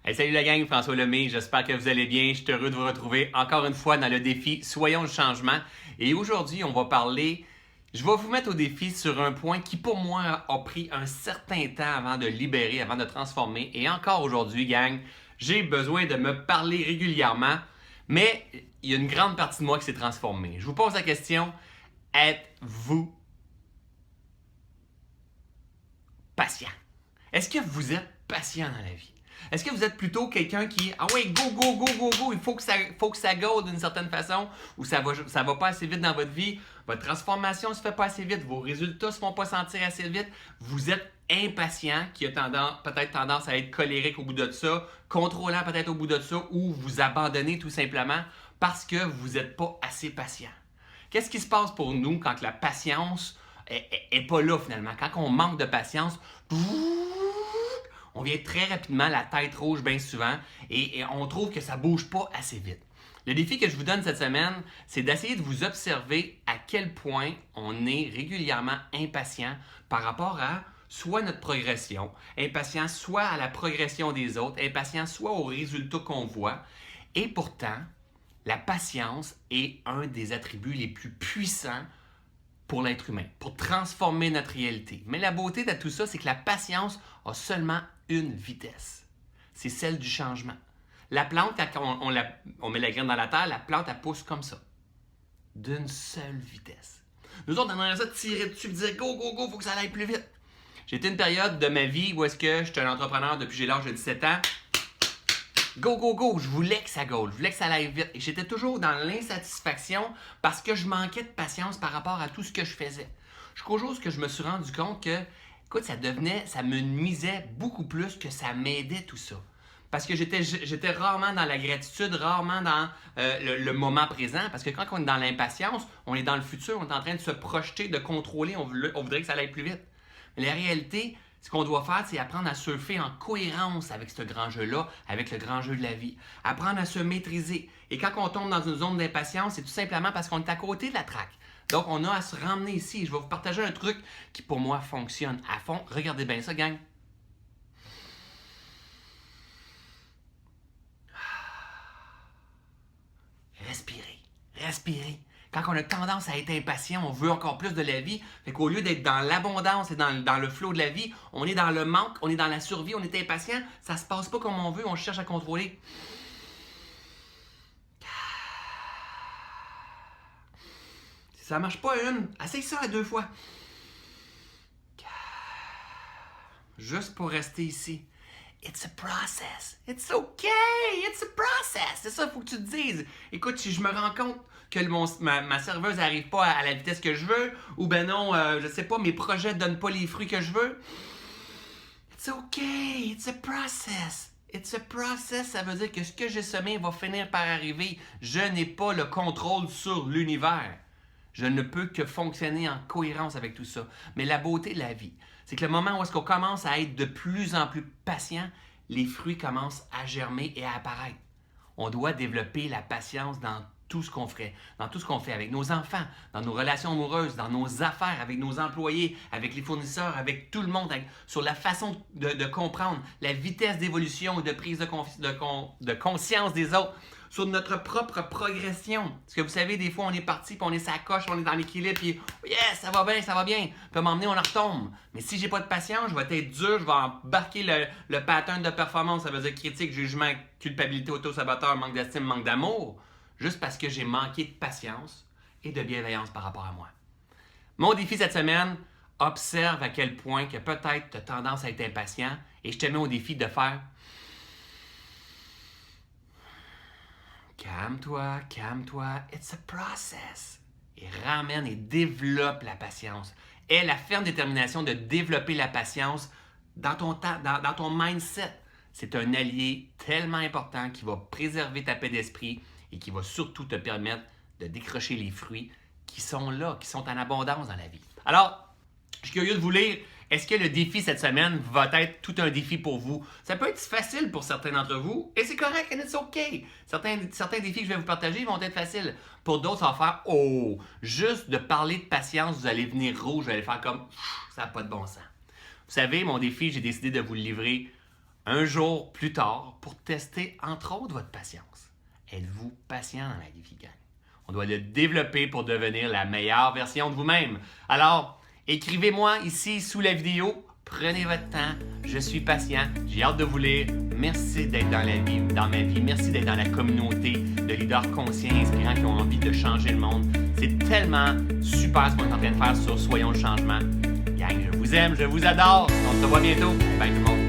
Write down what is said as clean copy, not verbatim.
Hey, salut la gang, François Lemay, j'espère que vous allez bien. Je suis heureux de vous retrouver encore une fois dans le défi Soyons le changement. Et aujourd'hui, on va parler, je vais vous mettre au défi sur un point qui pour moi a pris un certain temps avant de libérer, avant de transformer. Et encore aujourd'hui, gang, j'ai besoin de me parler régulièrement, mais il y a une grande partie de moi qui s'est transformée. Je vous pose la question, êtes-vous patient? Est-ce que vous êtes patient dans la vie? Est-ce que vous êtes plutôt quelqu'un qui ah ouais, go, go, go, go, go, il faut que ça go d'une certaine façon, ou ça va pas assez vite dans votre vie, votre transformation se fait pas assez vite, vos résultats se font pas sentir assez vite, vous êtes impatient, qui a peut-être tendance à être colérique au bout de ça, contrôlant peut-être au bout de ça, ou vous abandonnez tout simplement parce que vous n'êtes pas assez patient. Qu'est-ce qui se passe pour nous quand la patience est pas là finalement? Quand on manque de patience, on vient très rapidement la tête rouge bien souvent et on trouve que ça bouge pas assez vite. Le défi que je vous donne cette semaine, c'est d'essayer de vous observer à quel point on est régulièrement impatient par rapport à soit notre progression, impatient soit à la progression des autres, impatient soit aux résultats qu'on voit. Et pourtant, la patience est un des attributs les plus puissants pour l'être humain, pour transformer notre réalité. Mais la beauté de tout ça, c'est que la patience a seulement une vitesse. C'est celle du changement. La plante, quand on met la graine dans la terre, la plante, elle pousse comme ça. D'une seule vitesse. Nous autres, on aimerait ça tirer dessus et dire go, go, go, il faut que ça aille plus vite. J'ai été une période de ma vie où est-ce que j'étais un entrepreneur depuis j'ai l'âge de 17 ans. Go, go, go, je voulais que ça go, je voulais que ça aille vite. Et j'étais toujours dans l'insatisfaction parce que je manquais de patience par rapport à tout ce que je faisais. Jusqu'au jour où je me suis rendu compte que, écoute, ça me nuisait beaucoup plus que ça m'aidait tout ça. Parce que j'étais rarement dans la gratitude, rarement dans le moment présent. Parce que quand on est dans l'impatience, on est dans le futur, on est en train de se projeter, de contrôler, on voudrait que ça aille plus vite. Mais la réalité, ce qu'on doit faire, c'est apprendre à surfer en cohérence avec ce grand jeu-là, avec le grand jeu de la vie. Apprendre à se maîtriser. Et quand on tombe dans une zone d'impatience, c'est tout simplement parce qu'on est à côté de la traque. Donc, on a à se ramener ici. Je vais vous partager un truc qui, pour moi, fonctionne à fond. Regardez bien ça, gang. Respirez. Respirez. Quand on a tendance à être impatient, on veut encore plus de la vie. Fait qu'au lieu d'être dans l'abondance et dans le flot de la vie, on est dans le manque, on est dans la survie, on est impatient. Ça se passe pas comme on veut, on cherche à contrôler. Si ça marche pas une, essaye ça à 2 fois. Juste pour rester ici. It's a process. It's okay. It's a process. C'est ça, il faut que tu te dises. Écoute, si je me rends compte que ma serveuse n'arrive pas à la vitesse que je veux, ou ben non, je sais pas, mes projets ne donnent pas les fruits que je veux, it's okay. It's a process. It's a process, ça veut dire que ce que j'ai semé va finir par arriver. Je n'ai pas le contrôle sur l'univers. Je ne peux que fonctionner en cohérence avec tout ça. Mais la beauté de la vie, c'est que le moment où est-ce qu'on commence à être de plus en plus patient, les fruits commencent à germer et à apparaître. On doit développer la patience dans tout ce qu'on fait, dans tout ce qu'on fait avec nos enfants, dans nos relations amoureuses, dans nos affaires, avec nos employés, avec les fournisseurs, avec tout le monde, sur la façon de comprendre, la vitesse d'évolution et de prise de conscience des autres, sur notre propre progression. Parce que vous savez, des fois, on est parti, puis on est sa coche, on est dans l'équilibre, puis yes, ça va bien, ça va bien. Puis à un moment donné, on en retombe. Mais si j'ai pas de patience, je vais être dur, je vais embarquer le pattern de performance, ça veut dire critique, jugement, culpabilité, auto-saboteur, manque d'estime, manque d'amour, juste parce que j'ai manqué de patience et de bienveillance par rapport à moi. Mon défi cette semaine, observe à quel point que peut-être tu as tendance à être impatient et je te mets au défi de faire calme-toi, calme-toi, it's a process. Et ramène et développe la patience. Aie la ferme détermination de développer la patience dans ton mindset. C'est un allié tellement important qui va préserver ta paix d'esprit et qui va surtout te permettre de décrocher les fruits qui sont là, qui sont en abondance dans la vie. Alors, je suis curieux de vous lire. Est-ce que le défi cette semaine va être tout un défi pour vous? Ça peut être facile pour certains d'entre vous, et c'est correct, and it's okay. Certains défis que je vais vous partager vont être faciles. Pour d'autres, ça va faire « Oh! » Juste de parler de patience, vous allez venir rouge, vous allez faire comme « Ça n'a pas de bon sens. » Vous savez, mon défi, j'ai décidé de vous le livrer un jour plus tard pour tester, entre autres, votre patience. Êtes-vous patient dans la vie, gang? On doit le développer pour devenir la meilleure version de vous-même. Alors, écrivez-moi ici sous la vidéo. Prenez votre temps. Je suis patient. J'ai hâte de vous lire. Merci d'être dans ma vie. Merci d'être dans la communauté de leaders conscients, inspirants qui ont envie de changer le monde. C'est tellement super ce qu'on est en train de faire sur Soyons le changement. Gang, je vous aime, je vous adore. On se revoit bientôt. Bye tout le monde.